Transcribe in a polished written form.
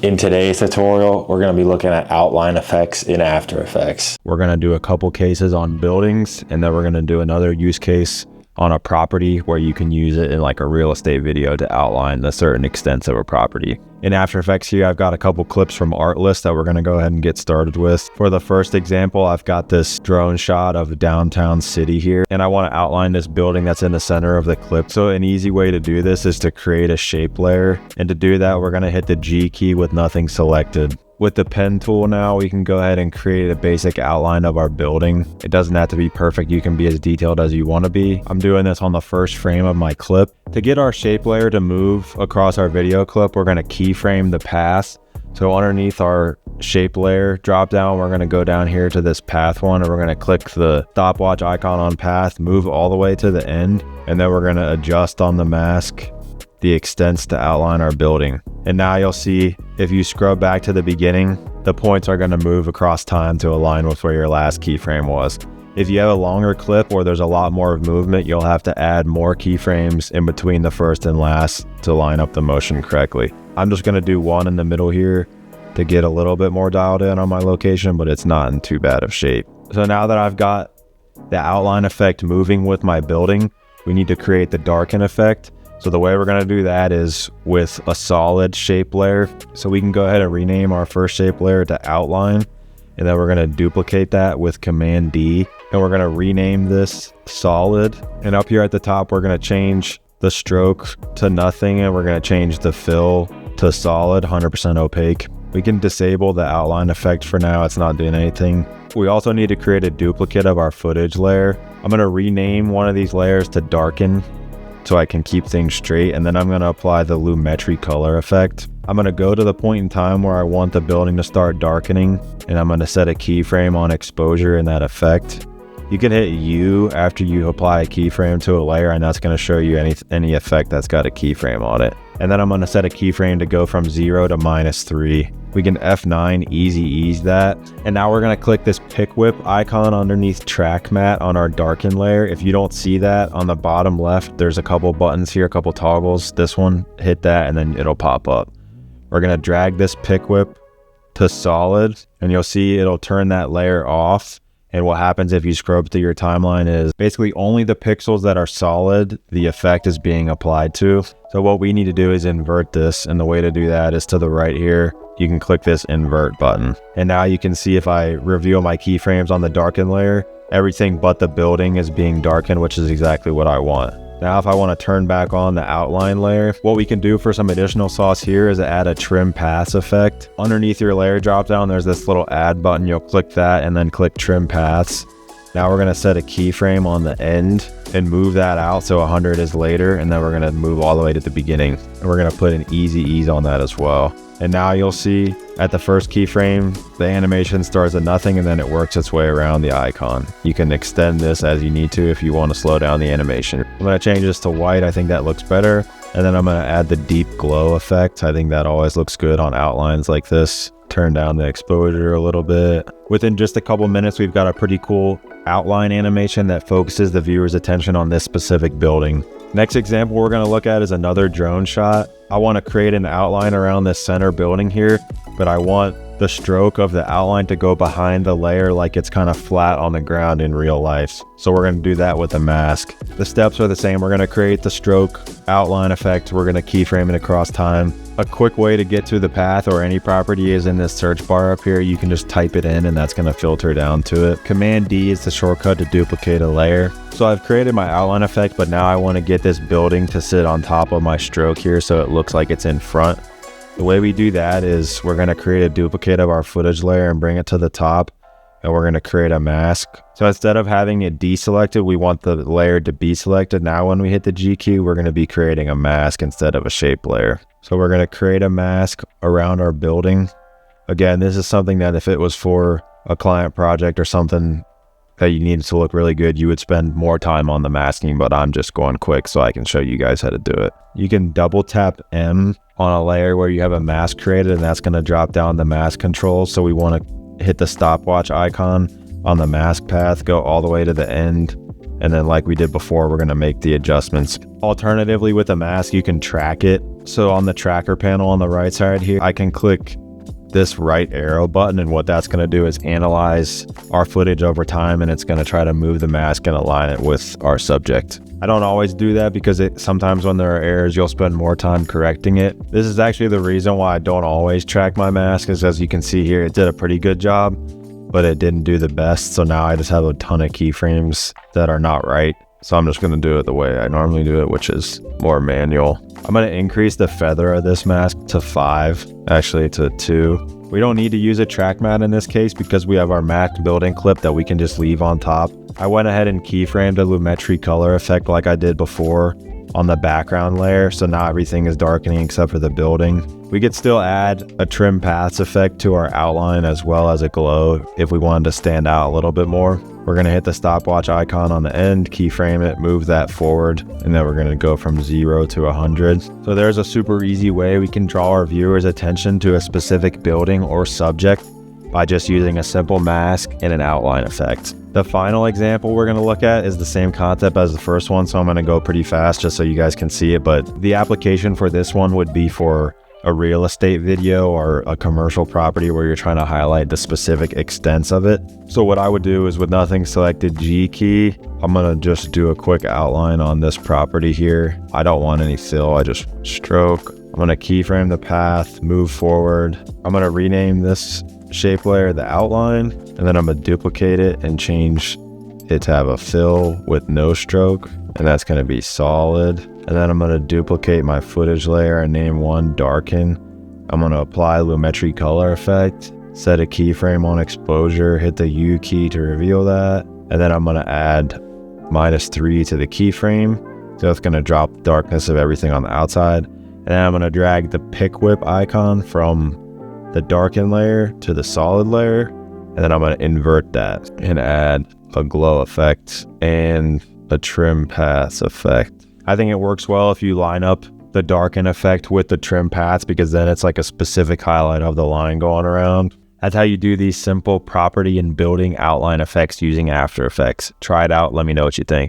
In today's tutorial, we're going to be looking at outline effects in After Effects. We're going to do a couple cases on buildings, and then we're going to do another use case on a property where you can use it in like a real estate video to outline the certain extents of a property. In After Effects here, I've got a couple clips from Artlist that we're going to go ahead and get started with. For the first example, I've got this drone shot of downtown city here, and I want to outline this building that's in the center of the clip. So an easy way to do this is to create a shape layer. And to do that, we're going to hit the G key with nothing selected. With the pen tool now, we can go ahead and create a basic outline of our building. It doesn't have to be perfect. You can be as detailed as you want to be. I'm doing this on the first frame of my clip. To get our shape layer to move across our video clip, we're going to keyframe the path. So underneath our shape layer drop down, we're going to go down here to this path one, and we're going to click the stopwatch icon on path, move all the way to the end, and then we're going to adjust on the mask the extents to outline our building. And now you'll see if you scrub back to the beginning, the points are going to move across time to align with where your last keyframe was. If you have a longer clip or there's a lot more movement, you'll have to add more keyframes in between the first and last to line up the motion correctly. I'm just going to do one in the middle here to get a little bit more dialed in on my location, but it's not in too bad of shape. So now that I've got the outline effect moving with my building, we need to create the darken effect. So the way we're going to do that is with a solid shape layer. So we can go ahead and rename our first shape layer to outline, and then we're going to duplicate that with Command D, and we're going to rename this solid. And up here at the top, we're going to change the stroke to nothing, and we're going to change the fill to solid, 100% opaque. We can disable the outline effect for now. It's not doing anything. We also need to create a duplicate of our footage layer. I'm going to rename one of these layers to darken, so I can keep things straight, and then I'm going to apply the Lumetri color effect. I'm going to go to the point in time where I want the building to start darkening, and I'm going to set a keyframe on exposure in that effect. You can hit U after you apply a keyframe to a layer, and that's going to show you any effect that's got a keyframe on it. And then I'm going to set a keyframe to go from 0 to -3. We can F9 easy ease that. And now we're going to click this pick whip icon underneath track matte on our darken layer. If you don't see that on the bottom left, there's a couple buttons here, a couple toggles. This one, hit that, and then it'll pop up. We're going to drag this pick whip to solid, and you'll see it'll turn that layer off. And what happens if you scrub through your timeline is basically only the pixels that are solid, the effect is being applied to. So what we need to do is invert this, and the way to do that is to the right here. You can click this invert button. And now you can see if I reveal my keyframes on the darken layer, everything but the building is being darkened, which is exactly what I want. Now, if I want to turn back on the outline layer, what we can do for some additional sauce here is add a trim paths effect. Underneath your layer dropdown, there's this little add button. You'll click that and then click trim paths. Now we're going to set a keyframe on the end and move that out so 100 is later, and then we're going to move all the way to the beginning. And we're going to put an easy ease on that as well. And now you'll see at the first keyframe, the animation starts at nothing, and then it works its way around the icon. You can extend this as you need to if you want to slow down the animation. I'm going to change this to white. I think that looks better. And then I'm going to add the deep glow effect. I think that always looks good on outlines like this. Turn down the exposure a little bit. Within just a couple minutes, we've got a pretty cool outline animation that focuses the viewer's attention on this specific building. Next example we're going to look at is another drone shot. I want to create an outline around this center building here, but I want the stroke of the outline to go behind the layer like it's kind of flat on the ground in real life. So we're going to do that with a mask. The steps are the same. We're going to create the stroke outline effect. We're going to keyframe it across time. A quick way to get to the path or any property is in this search bar up here. You can just type it in and that's going to filter down to it. Command D is the shortcut to duplicate a layer. So I've created my outline effect, but now I want to get this building to sit on top of my stroke here so it looks like it's in front. The way we do that is we're going to create a duplicate of our footage layer and bring it to the top, and we're going to create a mask. So instead of having it deselected, we want the layer to be selected. Now when we hit the G key, we're going to be creating a mask instead of a shape layer. So we're going to create a mask around our building. Again, this is something that if it was for a client project or something that you needed to look really good, you would spend more time on the masking, but I'm just going quick so I can show you guys how to do it. You can double tap M on a layer where you have a mask created, and that's going to drop down the mask controls. So we want to hit the stopwatch icon on the mask path, go all the way to the end, and then like we did before, we're going to make the adjustments. Alternatively, with a mask, you can track it. So on the tracker panel on the right side here, I can click this right arrow button, and what that's going to do is analyze our footage over time, and it's going to try to move the mask and align it with our subject. I don't always do that because sometimes when there are errors, you'll spend more time correcting it. This is actually the reason why I don't always track my mask, is as you can see here, it did a pretty good job, but it didn't do the best. So now I just have a ton of keyframes that are not right. So I'm just going to do it the way I normally do it, which is more manual. I'm going to increase the feather of this mask to 5, actually to 2. We don't need to use a track matte in this case because we have our matte building clip that we can just leave on top. I went ahead and keyframed a Lumetri color effect like I did before on the background layer. So now everything is darkening except for the building. We could still add a trim paths effect to our outline as well as a glow if we wanted to stand out a little bit more. We're going to hit the stopwatch icon on the end, keyframe it, move that forward, and then we're going to go from 0 to 100. So there's a super easy way we can draw our viewers' attention to a specific building or subject by just using a simple mask and an outline effect. The final example we're going to look at is the same concept as the first one, so I'm going to go pretty fast just so you guys can see it, but the application for this one would be for a real estate video or a commercial property where you're trying to highlight the specific extents of it. So what I would do is, with nothing selected, G key, I'm going to just do a quick outline on this property here. I don't want any fill, I just stroke. I'm going to keyframe the path, move forward. I'm going to rename this shape layer the outline, and then I'm going to duplicate it and change it to have a fill with no stroke, and that's going to be solid. And then I'm going to duplicate my footage layer and name one darken. I'm going to apply Lumetri color effect, set a keyframe on exposure, hit the U key to reveal that, and then I'm going to add -3 to the keyframe. So it's going to drop the darkness of everything on the outside. And then I'm going to drag the pick whip icon from the darken layer to the solid layer, and then I'm going to invert that and add a glow effect and a trim paths effect. I think it works well if you line up the darken effect with the trim paths, because then it's like a specific highlight of the line going around. That's how you do these simple property and building outline effects using After Effects. Try it out, let me know what you think.